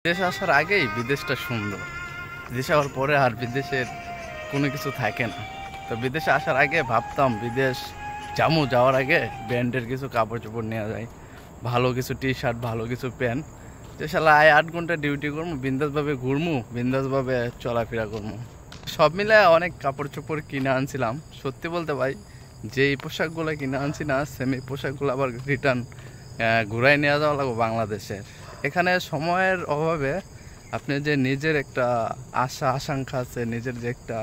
বিদেশে আসার আগেই বিদেশটা সুন্দর, বিদেশে আসার পরে আর বিদেশের কোনো কিছু থাকে না। তো বিদেশে আসার আগে ভাবতাম বিদেশ যাওয়ার আগে ব্র্যান্ডের কিছু কাপড় চোপড় নেওয়া যায়, ভালো কিছু টি শার্ট, ভালো কিছু প্যান্ট, যে শালা 8 ঘন্টা ডিউটি করবো, বিন্দাসভাবে ঘুরবো, বিন্দাসভাবে চলাফেরা করবো। সব মিলে অনেক কাপড় চোপড় কিনে আনছিলাম। সত্যি বলতে ভাই, যে এই পোশাকগুলো কিনে আনছি না, সেম এই পোশাকগুলো আবার রিটার্ন ঘুরাই নিয়ে যাওয়া লাগবে বাংলাদেশের। এখানে সময়ের অভাবে আপনি যে নিজের একটা আশা আকাঙ্ক্ষা আছে, নিজের যে একটা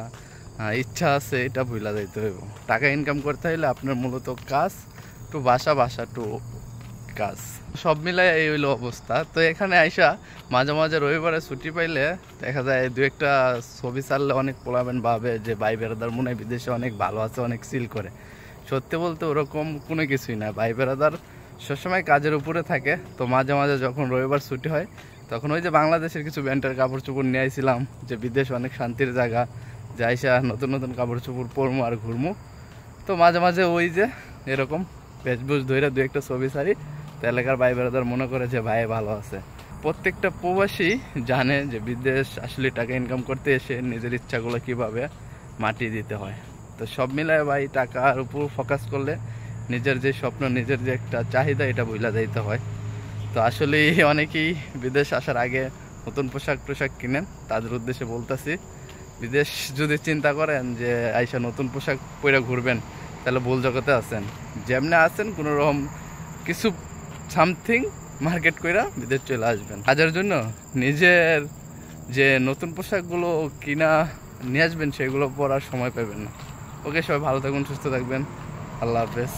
ইচ্ছা আছে, এটা ভুলা যাইতে হইব। টাকা ইনকাম করতে হইলে আপনার মূলত কাজ টু বাসা, বাসা টু কাজ, সব মিলাই এই হইলো অবস্থা। তো এখানে আইসা মাঝে মাঝে রবিবারে ছুটি পাইলে দেখা যায় দু একটা ছবি ছাড়লে অনেক পোলাবেন ভাবে যে ভাই বেড়াদার মনে হয় বিদেশে অনেক ভালো আছে, অনেক সিল করে। সত্যি বলতে ওরকম কোনো কিছুই না। ভাই বেড়াদার সবসময় কাজের উপরে থাকে। তো মাঝে মাঝে যখন রবিবার ছুটি হয়, তখন ওই যে বাংলাদেশের কিছু ব্যান্ডের কাপড় চোপড় নিয়ে আইছিলাম, যে বিদেশ অনেক শান্তির জায়গা, যে আইসা নতুন নতুন কাপড় চোপড় পরমু আর ঘুরমু। তো মাঝে মাঝে ওই যে এরকম ফেসবুক ধরে দু একটা ছবি ছাড়ি, তো এলাকার ভাই বেড়াদার মনে করে যে ভাই ভালো আছে। প্রত্যেকটা প্রবাসী জানে যে বিদেশ আসলে টাকা ইনকাম করতে এসে নিজের ইচ্ছাগুলো কিভাবে মাটি দিতে হয়। তো সব মিলায় ভাই টাকার উপর ফোকাস করলে নিজের যে স্বপ্ন, নিজের যে একটা চাহিদা, এটা ভুলা যাইতে হয়। তো আসলে অনেকেই বিদেশ আসার আগে নতুন পোশাক কিনেন। তাদের উদ্দেশ্যে বলতেছি, বিদেশ যদি চিন্তা করেন যে আইসা নতুন পোশাক পরে ঘুরবেন, তাহলে ভুল জগতে আছেন। যেমনি আছেন কোনো রকম কিছু সামথিং মার্কেট কইরা বিদেশ চলে আসবেন। কাজের জন্য নিজের যে নতুন পোশাকগুলো কিনা নিয়ে আসবেন, সেগুলো পরার সময় পাবেন না। ওকে, সবাই ভালো থাকুন, সুস্থ থাকবেন। আল্লাহ হাফেজ।